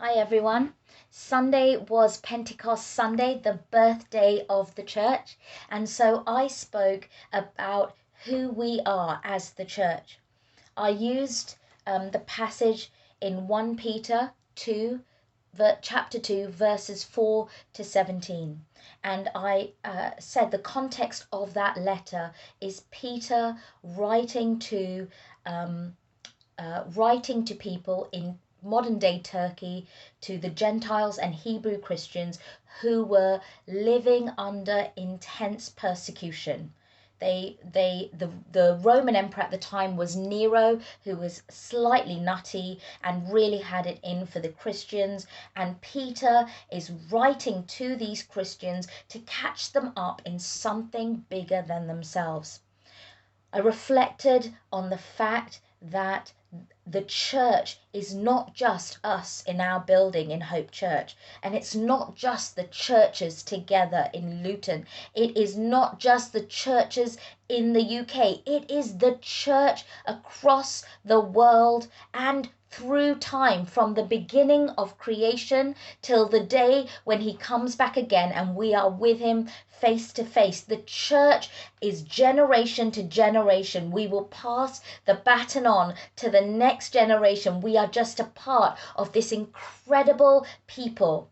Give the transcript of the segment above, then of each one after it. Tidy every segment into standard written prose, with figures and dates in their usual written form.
Hi everyone. Sunday was Pentecost Sunday, the birthday of the church, and so I spoke about who we are as the church. I used the passage in 1 Peter 2, chapter 2, verses 4 to 17. And I said the context of that letter is Peter writing to people in modern day Turkey, to the Gentiles and Hebrew Christians who were living under intense persecution. The Roman emperor at the time was Nero, who was slightly nutty and really had it in for the Christians. And Peter is writing to these Christians to catch them up in something bigger than themselves. I reflected on the fact that the church is not just us in our building in Hope Church, and it's not just the churches together in Luton. It is not just the churches in the UK. It is the church across the world and through time, from the beginning of creation till the day when he comes back again and we are with him face to face. The church is generation to generation. We will pass the baton on to the next generation. We are just a part of this incredible people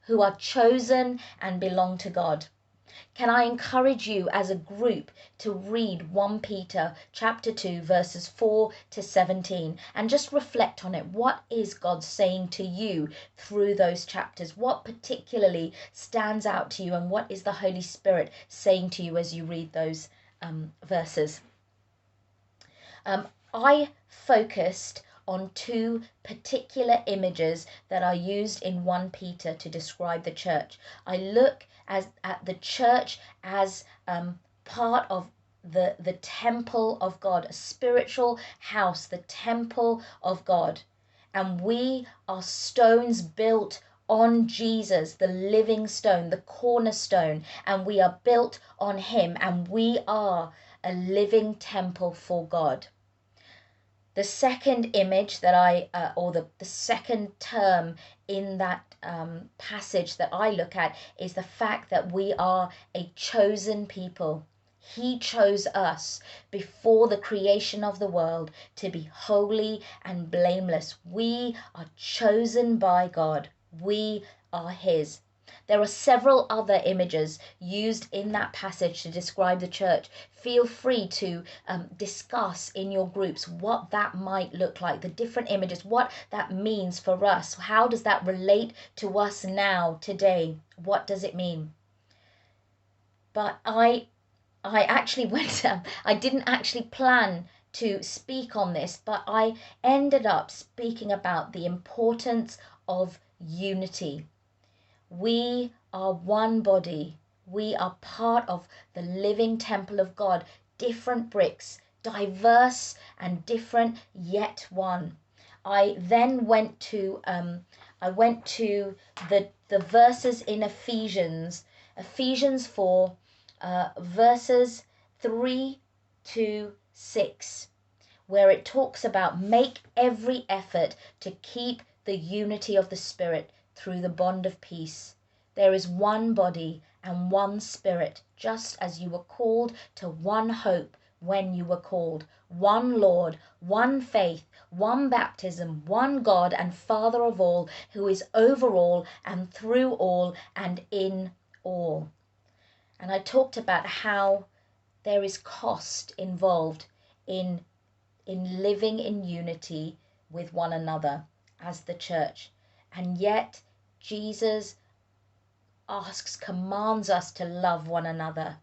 who are chosen and belong to God. Can I encourage you as a group to read 1 Peter chapter 2 verses 4 to 17 and just reflect on it. What is God saying to you through those chapters? What particularly stands out to you, and what is the Holy Spirit saying to you as you read those verses? I focused on two particular images that are used in 1 Peter to describe the church. I look at the church as part of the temple of God, a spiritual house, the temple of God. And we are stones built on Jesus, the living stone, the cornerstone, and we are built on him, and we are a living temple for God. The second image that the second term in that passage that I look at is the fact that we are a chosen people. He chose us before the creation of the world to be holy and blameless. We are chosen by God. We are his. There are several other images used in that passage to describe the church. Feel free to discuss in your groups what that might look like, the different images, what that means for us. How does that relate to us now, today? What does it mean? But I actually I didn't actually plan to speak on this, but I ended up speaking about the importance of unity. We are one body. We are part of the living temple of God. Different bricks, diverse and different, yet one. I then went to the verses in Ephesians 4, verses 3 to 6, where it talks about make every effort to keep the unity of the Spirit through the bond of peace. There is one body and one Spirit, just as you were called to one hope when you were called. One Lord, one faith, one baptism, one God and Father of all, who is over all and through all and in all. And I talked about how there is cost involved in living in unity with one another as the church. And yet Jesus commands us to love one another.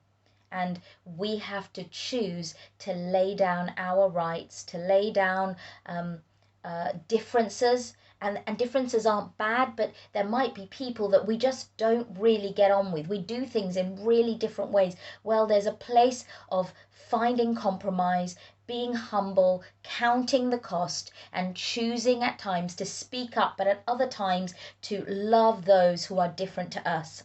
And we have to choose to lay down our rights, to lay down differences. And differences aren't bad, but there might be people that we just don't really get on with. We do things in really different ways. Well, there's a place of finding compromise, being humble, counting the cost, and choosing at times to speak up, but at other times to love those who are different to us.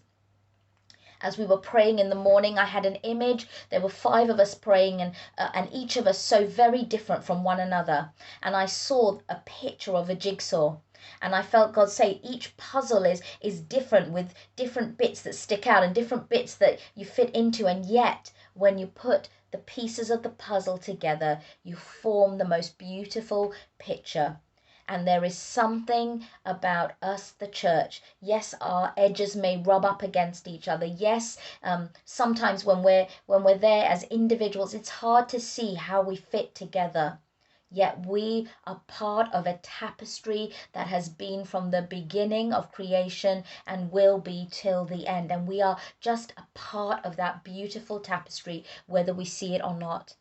As we were praying in the morning, I had an image. There were 5 of us praying, and each of us so very different from one another. And I saw a picture of a jigsaw. And I felt God say each puzzle is different, with different bits that stick out and different bits that you fit into, and yet when you put the pieces of the puzzle together, you form the most beautiful picture. And there is something about us, the church. Yes, our edges may rub up against each other. Yes, sometimes when we're there as individuals, it's hard to see how we fit together. Yet we are part of a tapestry that has been from the beginning of creation and will be till the end. And we are just a part of that beautiful tapestry, whether we see it or not.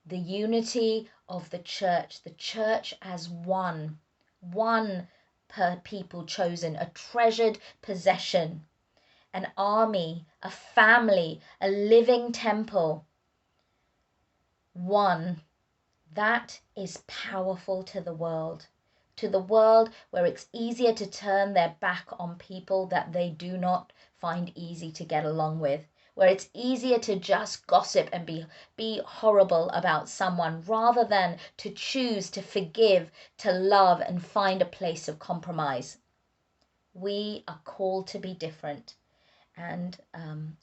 The unity of the church as one per people chosen, a treasured possession, an army, a family, a living temple. One. That is powerful to the world where it's easier to turn their back on people that they do not find easy to get along with, where it's easier to just gossip and be horrible about someone rather than to choose to forgive, to love, and find a place of compromise. We are called to be different. And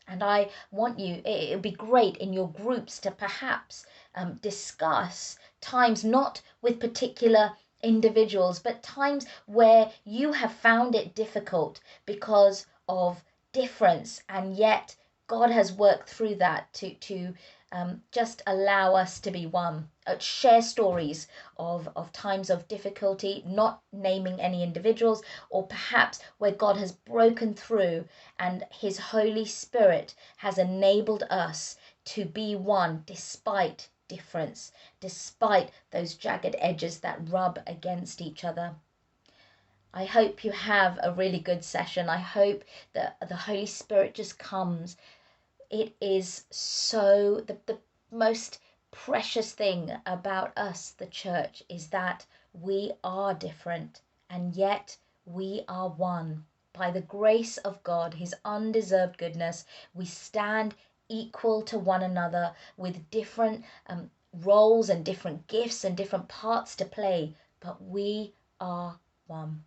I want you, it would be great in your groups to perhaps discuss times not with particular individuals, but times where you have found it difficult because of difference, and yet God has worked through that to just allow us to be one. Share stories of times of difficulty, not naming any individuals, or perhaps where God has broken through and His Holy Spirit has enabled us to be one despite difference, despite those jagged edges that rub against each other. I hope you have a really good session. I hope that the Holy Spirit just comes. It is so, the most precious thing about us, the church, is that we are different and yet we are one. By the grace of God, His undeserved goodness, we stand equal to one another with different roles and different gifts and different parts to play, but we are one.